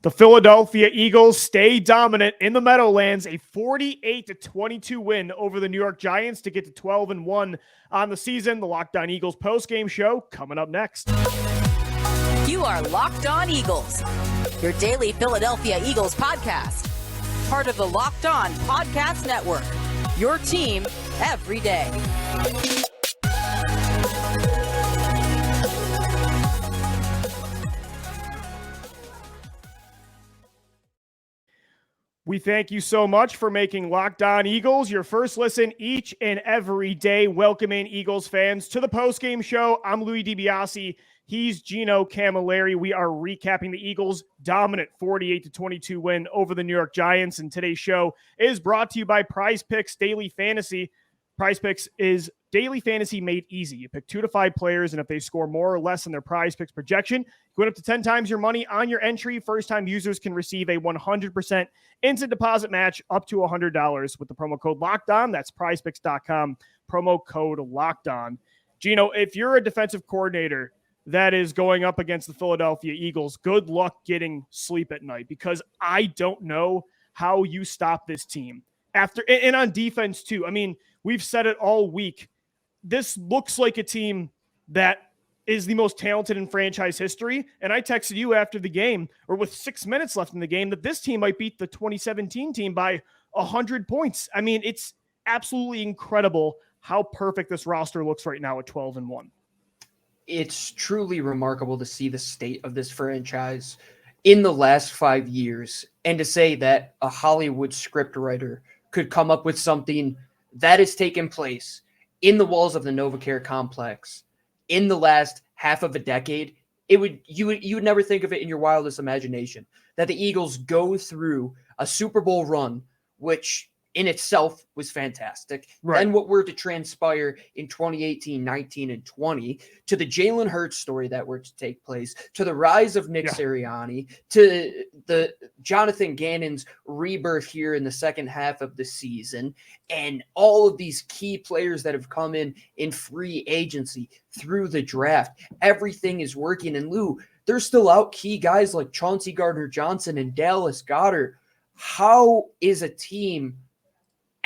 The Philadelphia Eagles stay dominant in the Meadowlands, a 48-22 win over the New York Giants to get to 12-1 on the season. The Locked On Eagles postgame show coming up next. You are Locked On Eagles, your daily Philadelphia Eagles podcast. Part of the Locked On Podcast Network, your team every day. We thank you so much for making Locked On Eagles your first listen each and every day, welcoming Eagles fans to the postgame show. I'm Louis DiBiase. He's Gino Camilleri. We are recapping the Eagles' dominant 48-22 win over the New York Giants, and today's show is brought to you by Prize Picks Daily Fantasy. Prize Picks is daily fantasy made easy. You pick 2 to 5 players, and if they score more or less than their Prize Picks projection, you win up to 10 times your money on your entry. First-time users can receive a 100% instant deposit match up to $100 with the promo code LOCKEDON. That's prizepicks.com, promo code LOCKEDON. Gino, if you're a defensive coordinator that is going up against the Philadelphia Eagles, good luck getting sleep at night, because I don't know how you stop this team. And on defense, too. I mean, we've said it all week. This looks like a team that is the most talented in franchise history. And I texted you after the game, or with 6 minutes left in the game, that this team might beat the 2017 team by 100 points. I mean, it's absolutely incredible how perfect this roster looks right now at 12-1. It's truly remarkable to see the state of this franchise in the last 5 years, and to say that a Hollywood scriptwriter could come up with something that has taken place in the walls of the NovaCare complex in the last half of a decade. You would never think of it in your wildest imagination, that the Eagles go through a Super Bowl run, which in itself was fantastic. Right. And what were to transpire in 2018, 19, and 20, to the Jalen Hurts story that were to take place, to the rise of Nick Sirianni, to the Jonathan Gannon's rebirth here in the second half of the season, and all of these key players that have come in free agency through the draft. Everything is working. And Lou, there's still out key guys like Chauncey Gardner-Johnson and Dallas Goedert. How is a team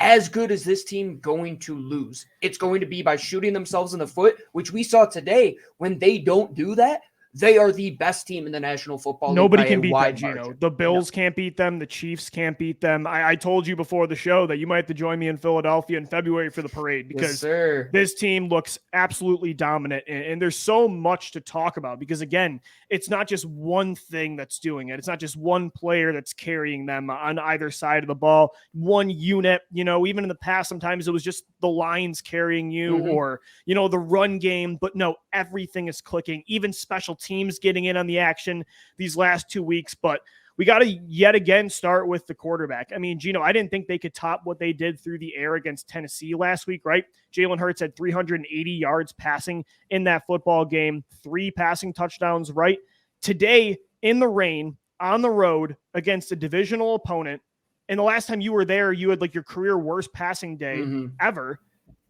as good as this team going to lose? It's going to be by shooting themselves in the foot, which we saw today. When they don't do that, they are the best team in the National Football League. Nobody can beat them, Gino. Gino. The Bills can't beat them. The Chiefs can't beat them. I told you before the show that you might have to join me in Philadelphia in February for the parade, because this team looks absolutely dominant, and there's so much to talk about, because, again, it's not just one thing that's doing it. It's not just one player that's carrying them on either side of the ball, one unit. You know, even in the past, sometimes it was just the lines carrying you, or, you know, the run game. But no, everything is clicking, even special teams getting in on the action these last 2 weeks. But we got to yet again start with the quarterback. I mean, Gino, I didn't think they could top what they did through the air against Tennessee last week, right? Jalen Hurts had 380 yards passing in that football game, 3 passing touchdowns, right? Today, in the rain, on the road against a divisional opponent, and the last time you were there, you had like your career worst passing day ever.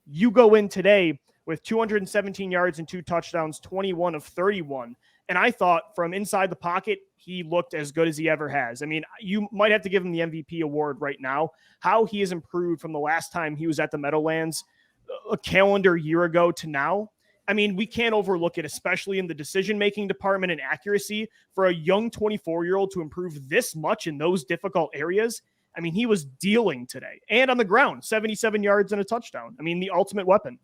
You go in today with 217 yards and 2 touchdowns, 21 of 31. And I thought from inside the pocket, he looked as good as he ever has. I mean, you might have to give him the MVP award right now. How he has improved from the last time he was at the Meadowlands a calendar year ago to now. I mean, we can't overlook it, especially in the decision-making department and accuracy. For a young 24-year-old to improve this much in those difficult areas, I mean, he was dealing today. And on the ground, 77 yards and a touchdown. I mean, the ultimate weapon.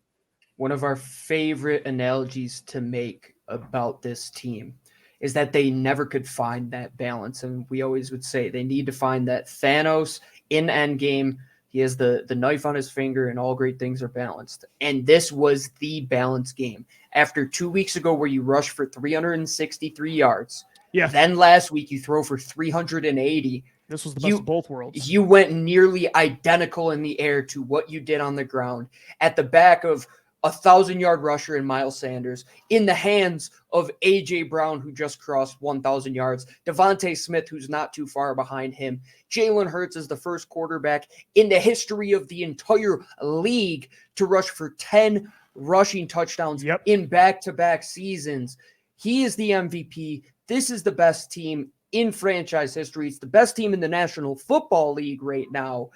One of our favorite analogies to make about this team is that they never could find that balance. And we always would say they need to find that Thanos in Endgame. He has the knife on his finger, and all great things are balanced. And this was the balanced game. After 2 weeks ago where you rushed for 363 yards, then last week you throw for 380. This was the best of both worlds. You went nearly identical in the air to what you did on the ground, at the back of a 1,000-yard rusher in Miles Sanders, in the hands of A.J. Brown, who just crossed 1,000 yards, Devontae Smith, who's not too far behind him. Jalen Hurts is the first quarterback in the history of the entire league to rush for 10 rushing touchdowns in back-to-back seasons. He is the MVP. This is the best team in franchise history. It's the best team in the National Football League right now.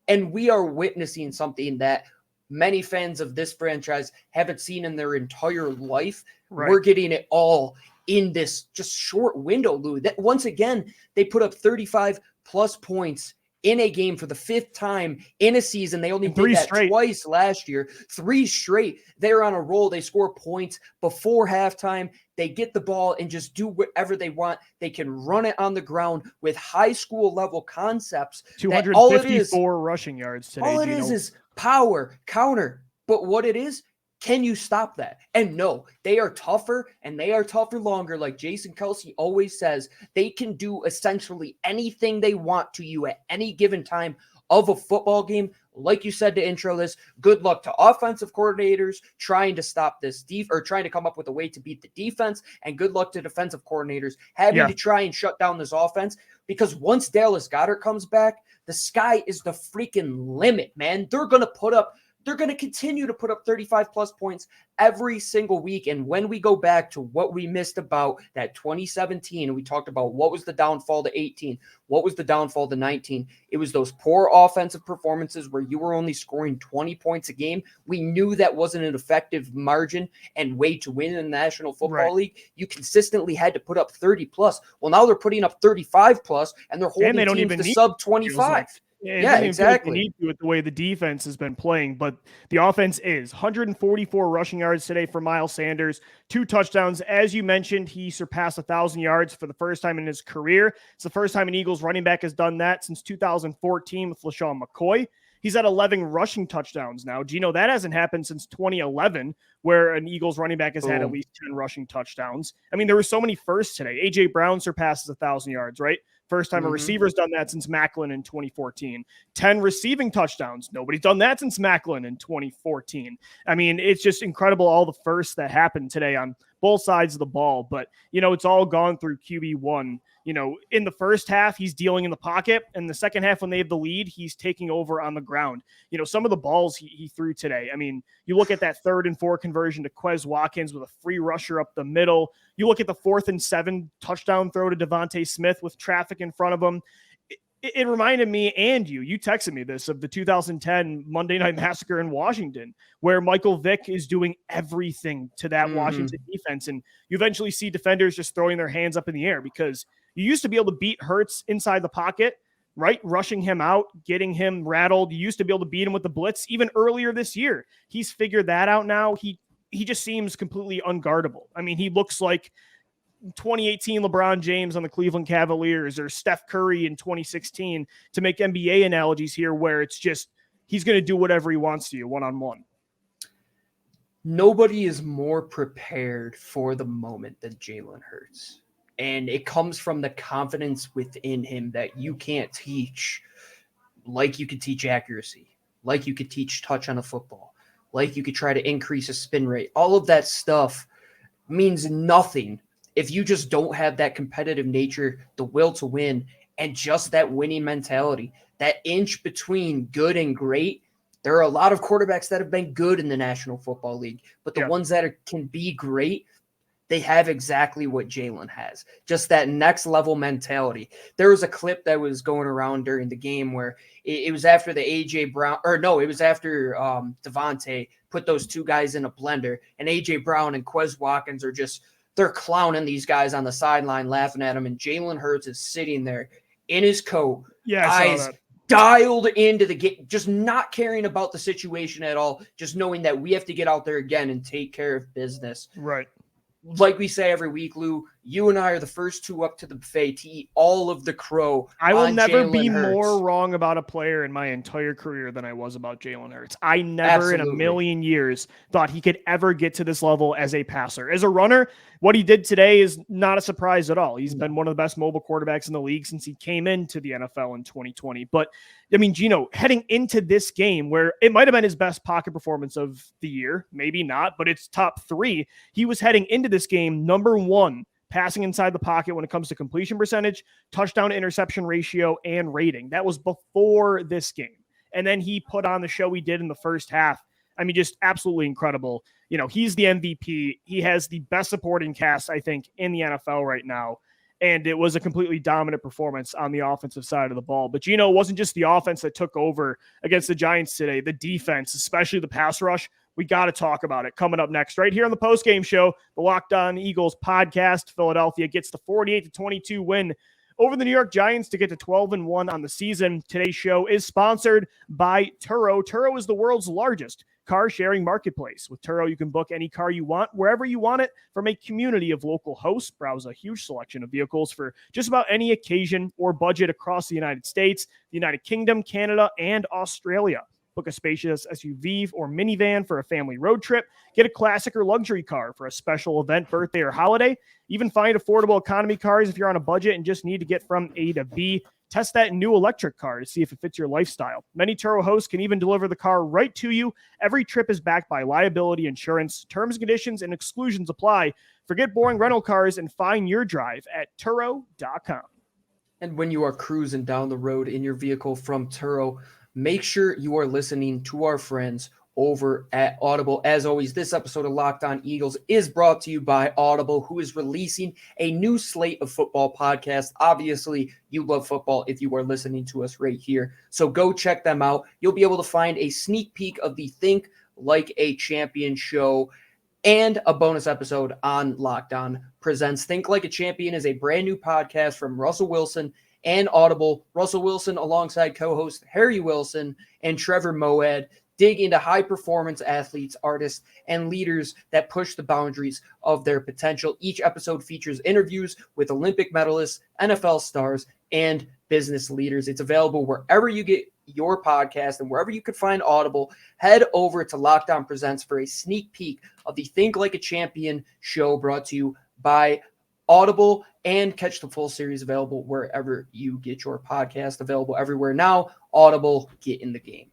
And we are witnessing something that many fans of this franchise haven't seen in their entire life. Right. We're getting it all in this just short window, Lou. That once again, they put up 35 plus points in a game for the 5th time in a season. They only did that twice last year. 3 straight. They're on a roll. They score points before halftime. They get the ball and just do whatever they want. They can run it on the ground with high school level concepts. 254 rushing yards today. All it is power, counter. But what it is, can you stop that? And no, they are tougher and they are tougher longer. Like Jason Kelce always says, they can do essentially anything they want to you at any given time of a football game. Like you said to intro this, good luck to offensive coordinators trying to stop this or trying to come up with a way to beat the defense, and good luck to defensive coordinators having to try and shut down this offense, because once Dallas Goedert comes back, the sky is the freaking limit, man. They're going to continue to put up 35 plus points every single week. And when we go back to what we missed about that 2017, and we talked about what was the downfall to 18, what was the downfall to 19, it was those poor offensive performances where you were only scoring 20 points a game. We knew that wasn't an effective margin and way to win in the National Football League. You consistently had to put up 30 plus. Well, now they're putting up 35 plus, and they're holding teams to sub 25. Yeah, exactly. Need to with the way the defense has been playing, but the offense is 144 rushing yards today for Miles Sanders, 2 touchdowns. As you mentioned, he surpassed 1,000 yards for the first time in his career. It's the first time an Eagles running back has done that since 2014 with LaShawn McCoy. He's at 11 rushing touchdowns now. Gino, that hasn't happened since 2011, where an Eagles running back has had at least 10 rushing touchdowns. I mean, there were so many firsts today. A.J. Brown surpasses 1,000 yards, right? First time a receiver's done that since Macklin in 2014. 10 receiving touchdowns. Nobody's done that since Macklin in 2014. I mean, it's just incredible all the firsts that happened today on both sides of the ball. But, it's all gone through QB1. In the first half, he's dealing in the pocket. And the second half, when they have the lead, he's taking over on the ground. Some of the balls he threw today. I mean, you look at that 3rd and 4 conversion to Quez Watkins with a free rusher up the middle. You look at the 4th and 7 touchdown throw to Devontae Smith with traffic in front of him. It reminded me, and you texted me this, of the 2010 Monday Night Massacre in Washington, where Michael Vick is doing everything to that Washington defense. And you eventually see defenders just throwing their hands up in the air, because you used to be able to beat Hurts inside the pocket, right? Rushing him out, getting him rattled. You used to be able to beat him with the blitz even earlier this year. He's figured that out now. He just seems completely unguardable. I mean, he looks like 2018 LeBron James on the Cleveland Cavaliers, or Steph Curry in 2016, to make NBA analogies here, where it's just he's going to do whatever he wants to you one-on-one. Nobody is more prepared for the moment than Jalen Hurts. And it comes from the confidence within him that you can't teach, like you could teach accuracy, like you could teach touch on a football, like you could try to increase a spin rate. All of that stuff means nothing if you just don't have that competitive nature, the will to win, and just that winning mentality, that inch between good and great. There are a lot of quarterbacks that have been good in the National Football League, but the ones that can be great, they have exactly what Jalen has, just that next level mentality. There was a clip that was going around during the game where it was after the A.J. Brown, it was after Devontae put those 2 guys in a blender, and A.J. Brown and Quez Watkins are they're clowning these guys on the sideline, laughing at them, and Jalen Hurts is sitting there in his coat, eyes dialed into the game, just not caring about the situation at all, just knowing that we have to get out there again and take care of business. Right. Like we say every week, Lou, you and I are the first 2 up to the buffet to eat all of the crow. I will never be more wrong about a player in my entire career than I was about Jalen Hurts. I never in a million years thought he could ever get to this level as a passer. As a runner, what he did today is not a surprise at all. He's been one of the best mobile quarterbacks in the league since he came into the NFL in 2020. But, I mean, Gino, heading into this game where it might have been his best pocket performance of the year, maybe not, but it's top 3. He was heading into this game number 1 passing inside the pocket when it comes to completion percentage, touchdown to interception ratio, and rating. That was before this game. And then he put on the show he did in the first half. I mean, just absolutely incredible. He's the MVP. He has the best supporting cast, I think, in the NFL right now. and it was a completely dominant performance on the offensive side of the ball. But, Gino, it wasn't just the offense that took over against the Giants today. The defense, especially the pass rush, we got to talk about it coming up next right here on the postgame show. The Locked On Eagles podcast. Philadelphia gets the 48-22 win over the New York Giants to get to 12-1 on the season. Today's show is sponsored by Turo. Turo is the world's largest car-sharing marketplace. With Turo, you can book any car you want, wherever you want it, from a community of local hosts. Browse a huge selection of vehicles for just about any occasion or budget across the United States, the United Kingdom, Canada, and Australia. Book a spacious SUV or minivan for a family road trip. Get a classic or luxury car for a special event, birthday, or holiday. Even find affordable economy cars if you're on a budget and just need to get from A to B. Test that new electric car to see if it fits your lifestyle. Many Turo hosts can even deliver the car right to you. Every trip is backed by liability insurance. Terms, conditions, and exclusions apply. Forget boring rental cars and find your drive at Turo.com. And when you are cruising down the road in your vehicle from Turo, make sure you are listening to our friends over at Audible. As always, this episode of Locked On Eagles is brought to you by Audible, who is releasing a new slate of football podcasts. Obviously, you love football if you are listening to us right here. So go check them out. You'll be able to find a sneak peek of the Think Like a Champion show and a bonus episode on Locked On Presents. Think Like a Champion is a brand new podcast from Russell Wilson and Audible. Russell Wilson alongside co-host Harry Wilson and Trevor Moawad dig into high-performance athletes, artists, and leaders that push the boundaries of their potential. Each episode features interviews with Olympic medalists, NFL stars, and business leaders. It's available wherever you get your podcast and wherever you can find Audible. Head over to Locked On Presents for a sneak peek of the Think Like a Champion show brought to you by Audible, and catch the full series available wherever you get your podcast. Available everywhere now. Audible, get in the game.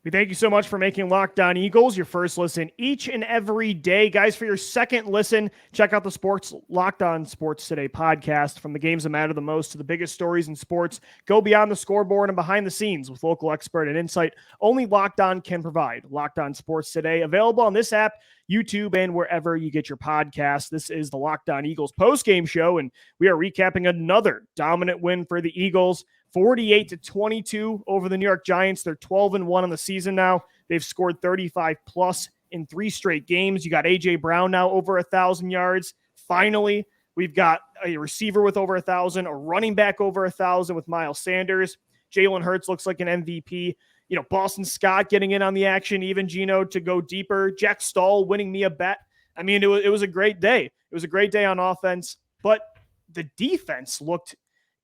We thank you so much for making Locked On Eagles your first listen each and every day. Guys, for your second listen, check out the Locked On Sports Today podcast. From the games that matter the most to the biggest stories in sports, go beyond the scoreboard and behind the scenes with local expert and insight only Locked On can provide. Locked On Sports Today, available on this app, YouTube, and wherever you get your podcasts. This is the Locked On Eagles postgame show, and we are recapping another dominant win for the Eagles. 48-22 over the New York Giants. They're 12-1 on the season now. They've scored 35+ in 3 straight games. You got A.J. Brown now over 1,000 yards. Finally, we've got a receiver with over 1,000, a running back over 1,000 with Miles Sanders. Jalen Hurts looks like an MVP. You know, Boston Scott getting in on the action, even Gino to go deeper. Jack Stahl winning me a bet. I mean, it was a great day. It was a great day on offense, but the defense looked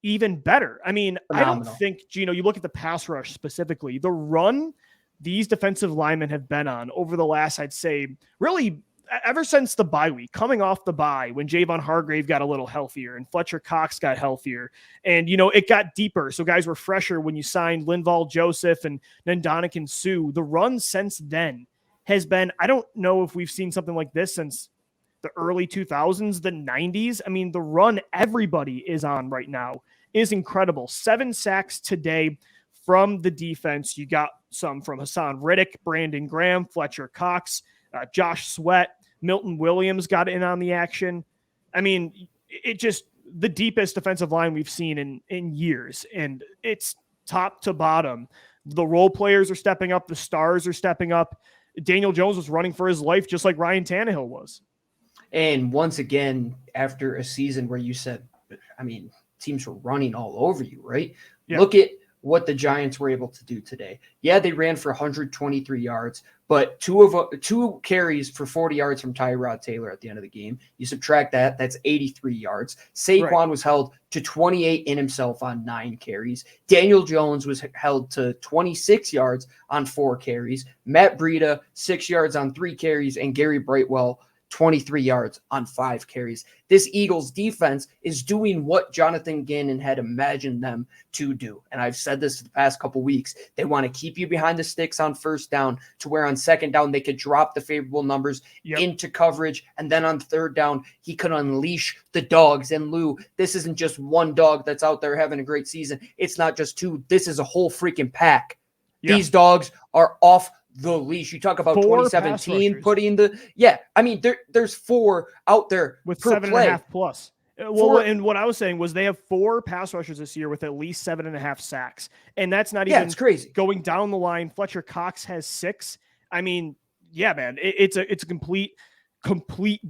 even better. I mean, phenomenal. I don't think, Gino, you look at the pass rush specifically, the run these defensive linemen have been on over the last, I'd say, really ever since the bye week, coming off the bye when Javon Hargrave got a little healthier and Fletcher Cox got healthier. And, you know, it got deeper. So guys were fresher when you signed Linval Joseph and Ndamukong Suh. The run since then has been, I don't know if we've seen something like this since the early 2000s, the 90s. I mean, the run everybody is on right now is incredible. 7 sacks today from the defense. You got some from Hassan Riddick, Brandon Graham, Fletcher Cox, Josh Sweat, Milton Williams got in on the action. I mean, it just the deepest defensive line we've seen in years, and it's top to bottom. The role players are stepping up. The stars are stepping up. Daniel Jones was running for his life just like Ryan Tannehill was. And once again, after a season where you said, I mean, teams were running all over you, right? Yeah. Look at what the Giants were able to do today. Yeah, they ran for 123 yards, but two carries for 40 yards from Tyrod Taylor at the end of the game. You subtract that, that's 83 yards. Saquon was held to 28 in himself on 9 carries. Daniel Jones was held to 26 yards on 4 carries. Matt Breida, 6 yards on 3 carries, and Gary Brightwell, 23 yards on 5 carries. This Eagles defense is doing what Jonathan Gannon had imagined them to do. And I've said this for the past couple weeks. They want to keep you behind the sticks on first down to where on second down they could drop the favorable numbers into coverage. And then on third down, he could unleash the dogs. And Lou, this isn't just one dog that's out there having a great season. It's not just 2. This is a whole freaking pack. These dogs are off the leash. You talk about 2017 putting I mean, there's 4 out there with per 7.5 plus. Well, and what I was saying was they have 4 pass rushers this year with at least 7.5 sacks. And that's not even it's crazy. Going down the line. Fletcher Cox has 6. I mean, yeah, man, it's a complete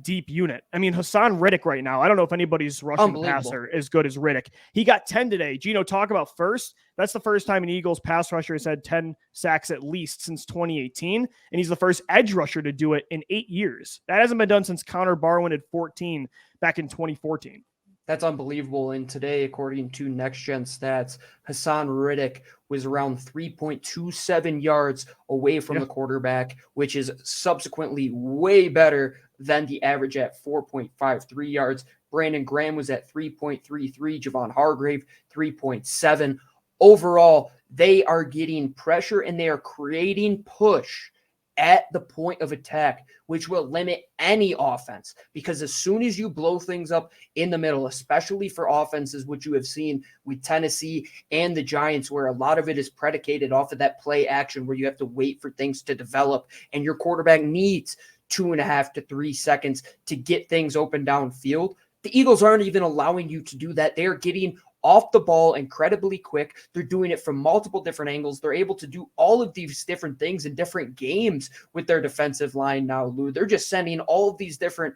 deep unit. I mean, Hassan Riddick right now, I don't know if anybody's rushing the passer as good as Riddick. He got 10 today. Gino, talk about first. That's the first time an Eagles pass rusher has had 10 sacks at least since 2018. And he's the first edge rusher to do it in 8 years. That hasn't been done since Connor Barwin had 14 back in 2014. That's unbelievable. And today, according to Next Gen Stats, Hassan Riddick was around 3.27 yards away from the quarterback, which is subsequently way better than the average at 4.53 yards. Brandon Graham was at 3.33. Javon Hargrave, 3.7. Overall, they are getting pressure and they are creating push at the point of attack, which will limit any offense, because as soon as you blow things up in the middle, especially for offenses, which you have seen with Tennessee and the Giants, where a lot of it is predicated off of that play action where you have to wait for things to develop and your quarterback needs 2.5 to 3 seconds to get things open downfield. The Eagles aren't even allowing you to do that. They're getting off the ball incredibly quick. They're doing it from multiple different angles. They're able to do all of these different things in different games with their defensive line now, Lou. They're just sending all of these different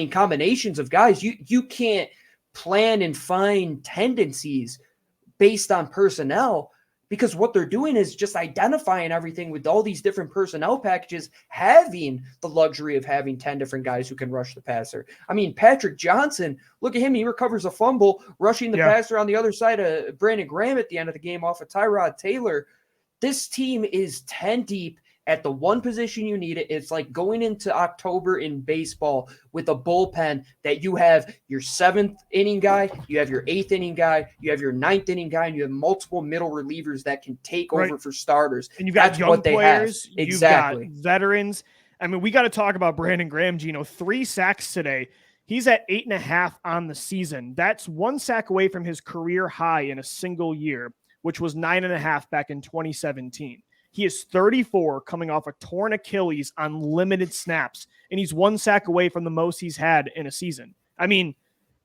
combinations of guys. You can't plan and find tendencies based on personnel, because what they're doing is just identifying everything with all these different personnel packages, having the luxury of having 10 different guys who can rush the passer. I mean, Patrick Johnson, look at him. He recovers a fumble, rushing the passer on the other side of Brandon Graham at the end of the game off of Tyrod Taylor. This team is 10 deep at the one position you need it. It's like going into October in baseball with a bullpen that you have your 7th inning guy, you have your 8th inning guy, you have your 9th inning guy, and you have multiple middle relievers that can take over for starters. And you've got young players, exactly. You've got veterans. I mean, we got to talk about Brandon Graham, Gino. 3 sacks today. He's at 8.5 on the season. That's 1 sack away from his career high in a single year, which was 9.5 back in 2017. He is 34, coming off a torn Achilles on limited snaps, and he's 1 sack away from the most he's had in a season. I mean,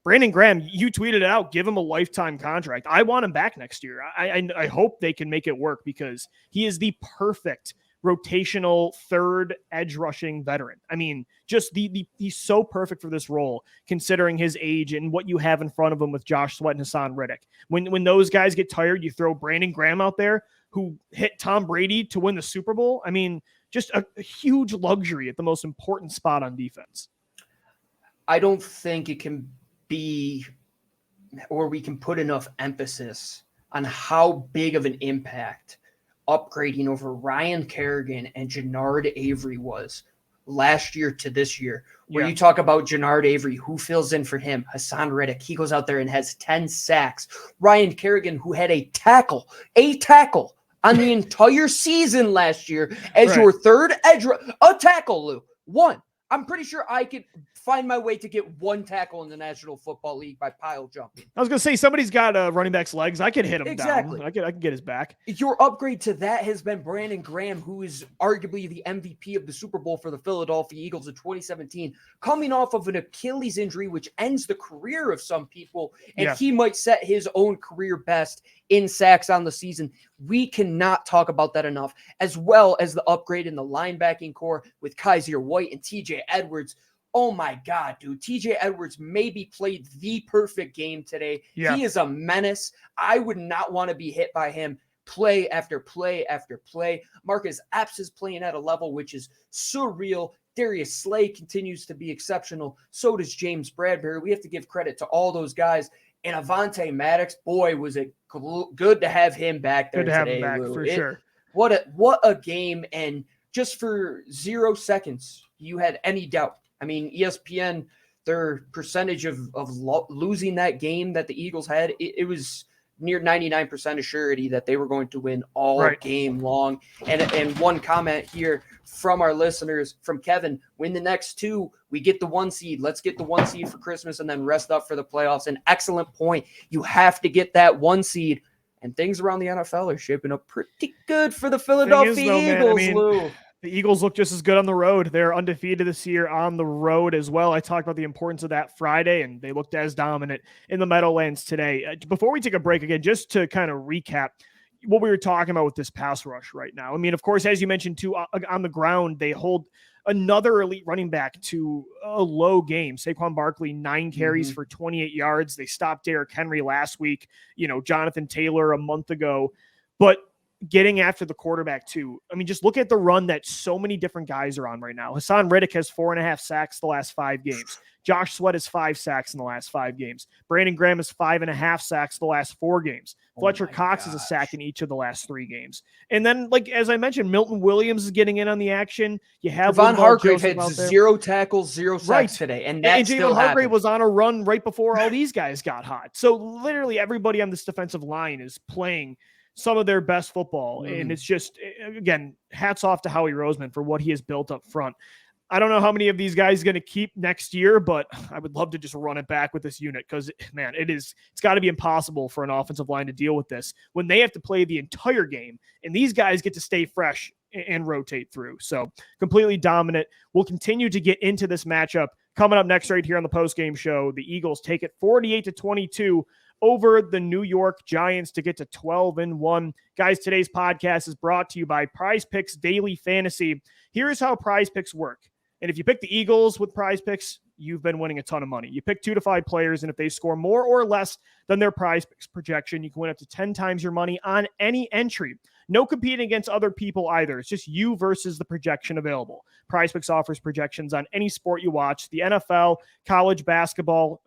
Brandon Graham, you tweeted it out, give him a lifetime contract. I want him back next year. I hope they can make it work, because he is the perfect rotational third edge rushing veteran. I mean, just he's so perfect for this role, considering his age and what you have in front of him with Josh Sweat and Hassan Riddick. When those guys get tired, you throw Brandon Graham out there, who hit Tom Brady to win the Super Bowl. I mean, just a huge luxury at the most important spot on defense. I don't think it can be, or we can put enough emphasis on how big of an impact upgrading over Ryan Kerrigan and Jannard Avery was last year to this year. Where you talk about Jannard Avery, who fills in for him, Hassan Riddick, he goes out there and has 10 sacks. Ryan Kerrigan, who had a tackle on the entire season last year as your third edge, a tackle, Lou. 1. I'm pretty sure I could find my way to get 1 tackle in the National Football League by pile jumping. I was going to say, somebody's got a running back's legs. I could hit him down. I can get his back. Your upgrade to that has been Brandon Graham, who is arguably the MVP of the Super Bowl for the Philadelphia Eagles in 2017, coming off of an Achilles injury, which ends the career of some people, and he might set his own career best in sacks on the season. We cannot talk about that enough, as well as the upgrade in the linebacking core with Kaiser White and TJ Edwards. Oh my God, dude. TJ Edwards maybe played the perfect game today. Yeah. He is a menace. I would not want to be hit by him play after play after play. Marcus Epps is playing at a level which is surreal. Darius Slay continues to be exceptional. So does James Bradbury. We have to give credit to all those guys. And Avonte Maddox, boy, was it good to have him back there today. Good to have him back, for sure. What a game. And just for 0 seconds, you had any doubt. I mean, ESPN, their percentage of losing that game that the Eagles had, it was near 99% of surety that they were going to win all game long. And one comment here from our listeners, from Kevin, win the next 2, we get the 1 seed. Let's get the 1 seed for Christmas and then rest up for the playoffs. An excellent point. You have to get that 1 seed. And things around the NFL are shaping up pretty good for the Philadelphia Eagles, Lou. The Eagles look just as good on the road. They're undefeated this year on the road as well. I talked about the importance of that Friday, and they looked as dominant in the Meadowlands today. Before we take a break again, just to kind of recap what we were talking about with this pass rush right now. I mean, of course, as you mentioned too, on the ground, they hold another elite running back to a low game. Saquon Barkley, 9 carries for 28 yards. They stopped Derrick Henry last week, Jonathan Taylor a month ago, but getting after the quarterback too. I mean, just look at the run that so many different guys are on right now. Hassan Riddick has 4.5 sacks the last 5 games. Josh Sweat has 5 sacks in the last 5 games. Brandon Graham has 5.5 sacks the last 4 games. Fletcher Cox has a sack in each of the last 3 games. And then, as I mentioned, Milton Williams is getting in on the action. You have Von Hargrave had 0 tackles, 0 sacks today. And Jalen Hargrave was on a run right before all these guys got hot. So literally everybody on this defensive line is playing some of their best football. And it's just, again, hats off to Howie Roseman for what he has built up front. I don't know how many of these guys are going to keep next year, but I would love to just run it back with this unit because, man, it's got to be impossible for an offensive line to deal with this when they have to play the entire game and these guys get to stay fresh and rotate through. So completely dominant. We'll continue to get into this matchup coming up next right here on the postgame show. The Eagles take it 48-22 over the New York Giants to get to 12-1. Guys, today's podcast is brought to you by Prize Picks Daily Fantasy. Here's how Prize Picks work. And if you pick the Eagles with Prize Picks, you've been winning a ton of money. You pick 2 to 5 players, and if they score more or less than their Prize Picks projection, you can win up to 10 times your money on any entry. No competing against other people either. It's just you versus the projection available. Prize Picks offers projections on any sport you watch, the NFL, college basketball,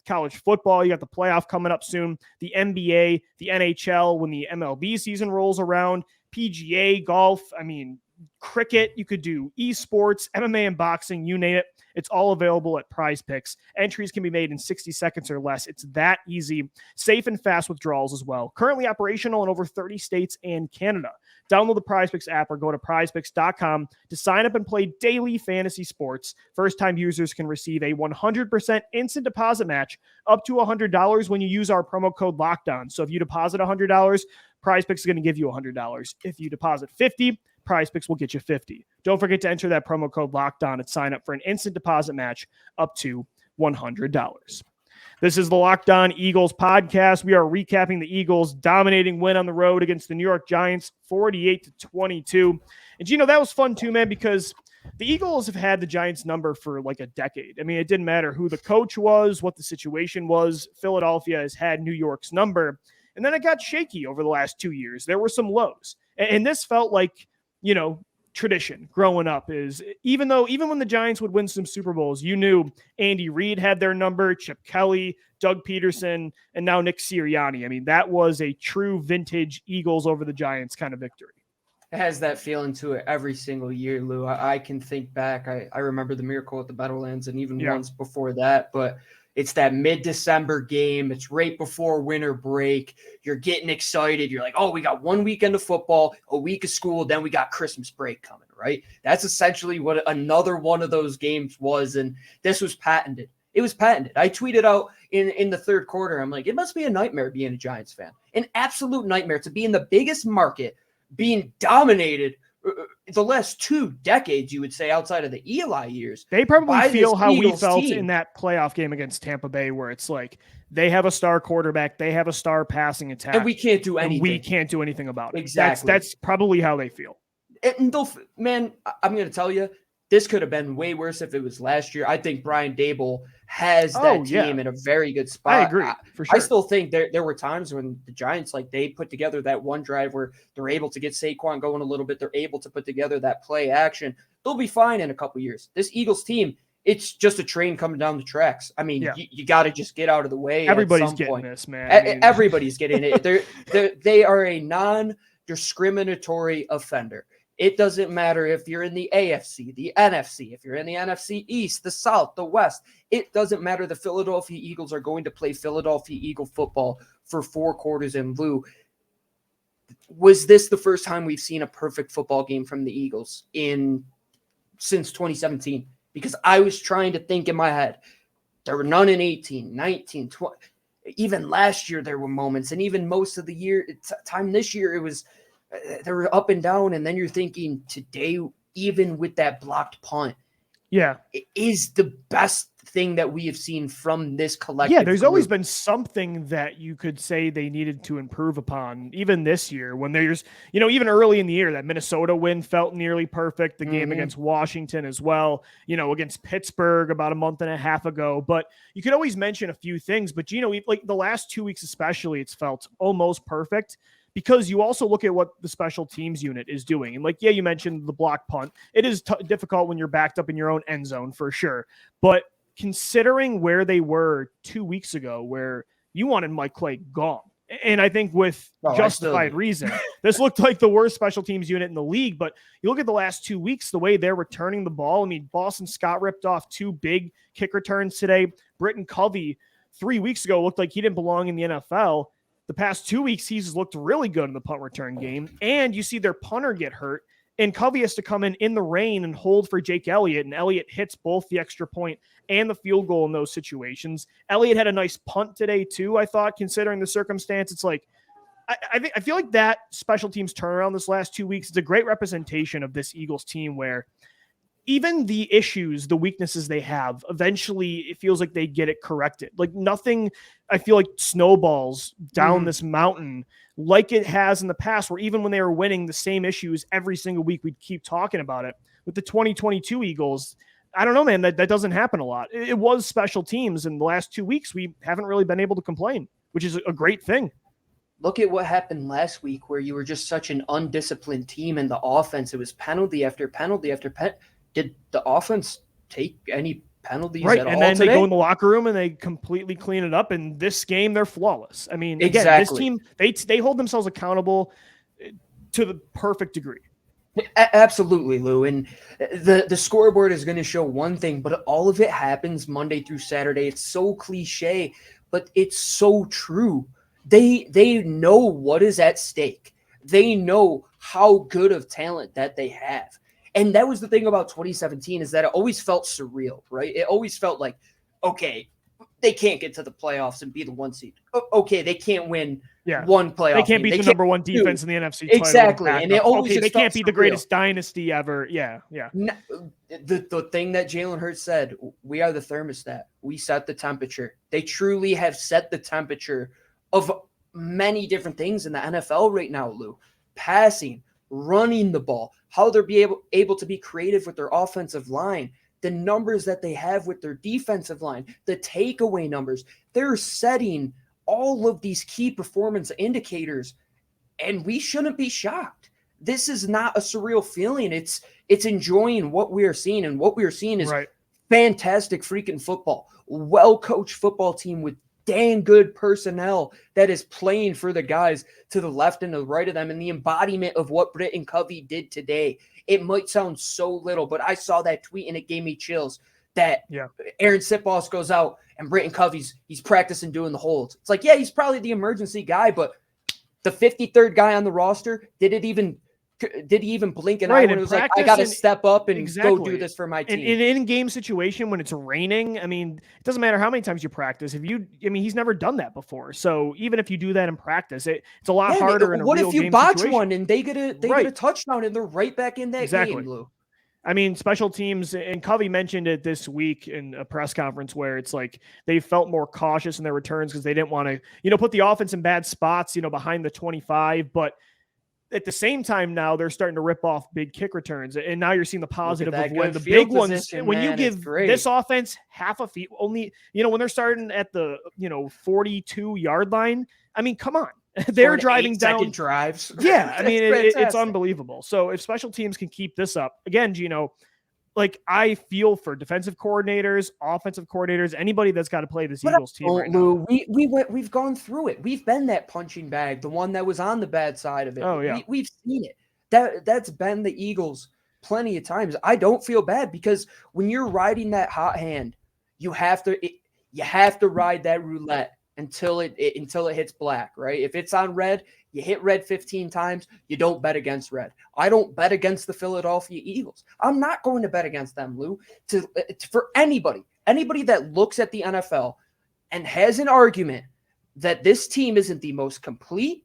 college football. You got the playoff coming up soon, the NBA, the NHL when the MLB season rolls around, PGA, golf. I mean, cricket, you could do esports, MMA and boxing, you name it. It's all available at Prize Picks. Entries can be made in 60 seconds or less. It's that easy. Safe and fast withdrawals as well. Currently operational in over 30 states and Canada. Download the Prize Picks app or go to prizepicks.com to sign up and play daily fantasy sports. First-time users can receive a 100% instant deposit match up to $100 when you use our promo code LOCKEDON. So if you deposit $100, Prize Picks is going to give you $100. If you deposit $50, Prize Picks will get you $50. Don't forget to enter that promo code LOCKEDON and sign up for an instant deposit match up to $100. This is the Locked On Eagles podcast. We are recapping the Eagles' dominating win on the road against the New York Giants, 48-22. And, that was fun too, man, because the Eagles have had the Giants number for like a decade. I mean, it didn't matter who the coach was, what the situation was. Philadelphia has had New York's number. And then it got shaky over the last 2 years. There were some lows. And this felt like, tradition growing up is even when the Giants would win some Super Bowls, you knew Andy Reid had their number, Chip Kelly, Doug Peterson, and now Nick Sirianni. I mean, that was a true vintage Eagles over the Giants kind of victory. It has that feeling to it every single year, Lou. I can think back. I remember the Miracle at the Meadowlands and even once before that, but it's that mid-December game. It's right before winter break. You're getting excited. You're like, oh, we got 1 weekend of football, a week of school, then we got Christmas break coming, right? That's essentially what another one of those games was, and this was patented. It was patented. I tweeted out in the third quarter, I'm like, it must be a nightmare being a Giants fan. An absolute nightmare to be in the biggest market, being dominated the last 2 decades, you would say, outside of the Eli years. They probably feel how we felt in that playoff game against Tampa Bay, where it's like they have a star quarterback, they have a star passing attack, and we can't do anything. We can't do anything about it. Exactly. That's probably how they feel. And man, I'm going to tell you, this could have been way worse if it was last year. I think Brian Daboll has that team in a very good spot. I agree, for sure. I still think there were times when the Giants, they put together that one drive where they're able to get Saquon going a little bit. They're able to put together that play action. They'll be fine in a couple years. This Eagles team, it's just a train coming down the tracks. I mean, you got to just get out of the way. Everybody's at some getting point. This, man. Everybody's getting it. They are a non-discriminatory offender. It doesn't matter if you're in the AFC, the NFC, if you're in the NFC East, the South, the West. It doesn't matter. The Philadelphia Eagles are going to play Philadelphia Eagle football for 4 quarters. And Lou, was this the first time we've seen a perfect football game from the Eagles since 2017? Because I was trying to think in my head. There were none in 18, 19, 20. Even last year there were moments, and even most of the year, time this year, it was – they were up and down, and then you're thinking today even with that blocked punt, is the best thing that we have seen from this collective. Yeah, there's group. always been something that you could say they needed to improve upon, even this year when there's, even early in the year, that Minnesota win felt nearly perfect. The game against Washington as well, against Pittsburgh about a month and a half ago. But you could always mention a few things. But, like the last 2 weeks especially, it's felt almost perfect. Because you also look at what the special teams unit is doing. And you mentioned the block punt. It is difficult when you're backed up in your own end zone for sure. But considering where they were 2 weeks ago, where you wanted Mike Clay gone, and I think with justified reason, this looked like the worst special teams unit in the league. But you look at the last 2 weeks, the way they're returning the ball. I mean, Boston Scott ripped off 2 big kick returns today. Britton Covey 3 weeks ago looked like he didn't belong in the NFL. The past 2 weeks, he's looked really good in the punt return game. And you see their punter get hurt, and Covey has to come in the rain and hold for Jake Elliott, and Elliott hits both the extra point and the field goal in those situations. Elliott had a nice punt today, too, I thought, considering the circumstance. It's like, I feel like that special teams turnaround this last 2 weeks is a great representation of this Eagles team where even the issues, the weaknesses they have, eventually it feels like they get it corrected. Like nothing, I feel like snowballs down this mountain like it has in the past, where even when they were winning the same issues every single week, we'd keep talking about it. With the 2022 Eagles, I don't know, man, that doesn't happen a lot. It was special teams. In the last 2 weeks, we haven't really been able to complain, which is a great thing. Look at what happened last week, where you were just such an undisciplined team in the offense. It was penalty after penalty after penalty. Did the offense take any penalties at all? And then today? They go in the locker room and they completely clean it up. And this game, they're flawless. I mean, again, this team, they hold themselves accountable to the perfect degree. Absolutely, Lou. And the scoreboard is going to show one thing, but all of it happens Monday through Saturday. It's so cliche, but it's so true. They know what is at stake. They know how good of talent that they have. And that was the thing about 2017, is that it always felt surreal, right? It always felt like, okay, they can't get to the playoffs and be the 1 seed. Okay, they can't win one playoff. They can't beat the number 1 defense in the NFC. Exactly. And it always they can't be the greatest surreal. Dynasty ever. Yeah. The thing that Jalen Hurts said, we are the thermostat. We set the temperature. They truly have set the temperature of many different things in the NFL right now, Lou. Passing, running the ball, how they're able to be creative with their offensive line, the numbers that they have with their defensive line, the takeaway numbers. They're setting all of these key performance indicators, and we shouldn't be shocked. This is not a surreal feeling. It's enjoying what we are seeing, and what we are seeing is fantastic freaking football. Well-coached football team with dang good personnel that is playing for the guys to the left and the right of them, and the embodiment of what Britton Covey did today. It might sound so little, but I saw that tweet and it gave me chills that Aaron Sitboss goes out and Britton Covey's he's practicing doing the holds. It's like, he's probably the emergency guy, but the 53rd guy on the roster, did he even blink an eye when it was like, I got to step up and go do this for my team? In an in-game situation when it's raining, I mean, it doesn't matter how many times you practice. He's never done that before. So even if you do that in practice, it's a lot harder in a real game situation. What if you botch one and they get a touchdown and they're right back in that game, Lou? I mean, special teams, and Covey mentioned it this week in a press conference where it's like they felt more cautious in their returns because they didn't want to, put the offense in bad spots, behind the 25, but at the same time, now they're starting to rip off big kick returns, and now you're seeing the positive of when the big ones. When you give this offense half a field, only when they're starting at the 42-yard line. I mean, come on, they're driving down drives. Yeah, I mean it's unbelievable. So if special teams can keep this up, again, Gino, like I feel for defensive coordinators, offensive coordinators, anybody that's got to play this Eagles team right now. We've gone through it. We've been that punching bag, the one that was on the bad side of it. Oh yeah, we've seen it. That's been the Eagles plenty of times. I don't feel bad because when you're riding that hot hand, you have to ride that roulette until it hits black, right? If it's on red, you hit red 15 times, you don't bet against red. I don't bet against the Philadelphia Eagles. I'm not going to bet against them, Lou. For anybody that looks at the NFL and has an argument that this team isn't the most complete,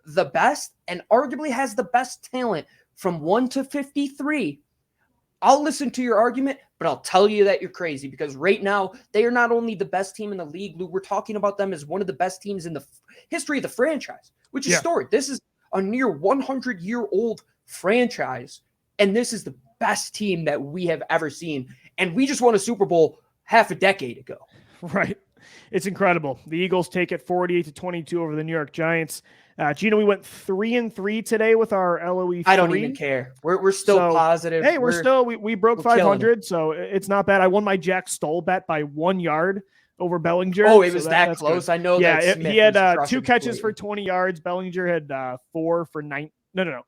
the best, and arguably has the best talent from 1 to 53, I'll listen to your argument, but I'll tell you that you're crazy because right now they are not only the best team in the league, Lou, we're talking about them as one of the best teams in the history of the franchise, which is storied. This is a near 100-year-old franchise, and this is the best team that we have ever seen. And we just won a Super Bowl half a decade ago. Right. It's incredible. The Eagles take it 48-22 over the New York Giants. Gino, we went 3-3 today with our LOE. I don't even care. We're still positive. Hey, we broke 500, so it's not bad. I won my Jack Stoll bet by 1 yard over Bellinger. Oh, it was that close. Good. I know. Yeah, that he had 2 catches for 20 yards. Bellinger had 4 for 9. No.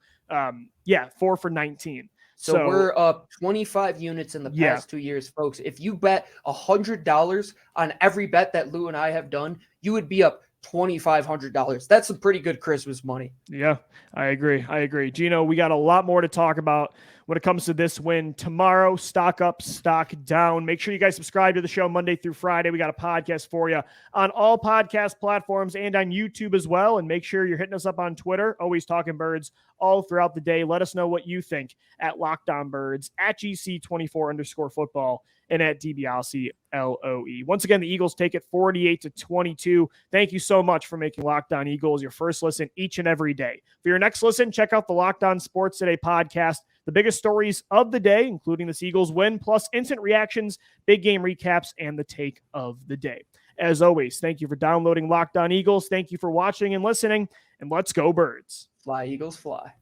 4 for 19. So we're up 25 units in the past 2 years, folks. If you bet $100 on every bet that Lou and I have done, you would be up $2,500. That's some pretty good Christmas money. Yeah, I agree. Gino, we got a lot more to talk about when it comes to this win tomorrow. Stock up, stock down. Make sure you guys subscribe to the show Monday through Friday. We got a podcast for you on all podcast platforms and on YouTube as well. And make sure you're hitting us up on Twitter, Always Talking Birds, all throughout the day. Let us know what you think at Locked On Birds, at GC24_football, and at DiBiase LOE. Once again, the Eagles take it 48-22. Thank you so much for making Locked On Eagles your first listen each and every day. For your next listen, check out the Locked On Sports Today podcast. The biggest stories of the day, including this Eagles win, plus instant reactions, big game recaps, and the take of the day. As always, thank you for downloading Locked On Eagles. Thank you for watching and listening, and let's go Birds. Fly, Eagles, fly.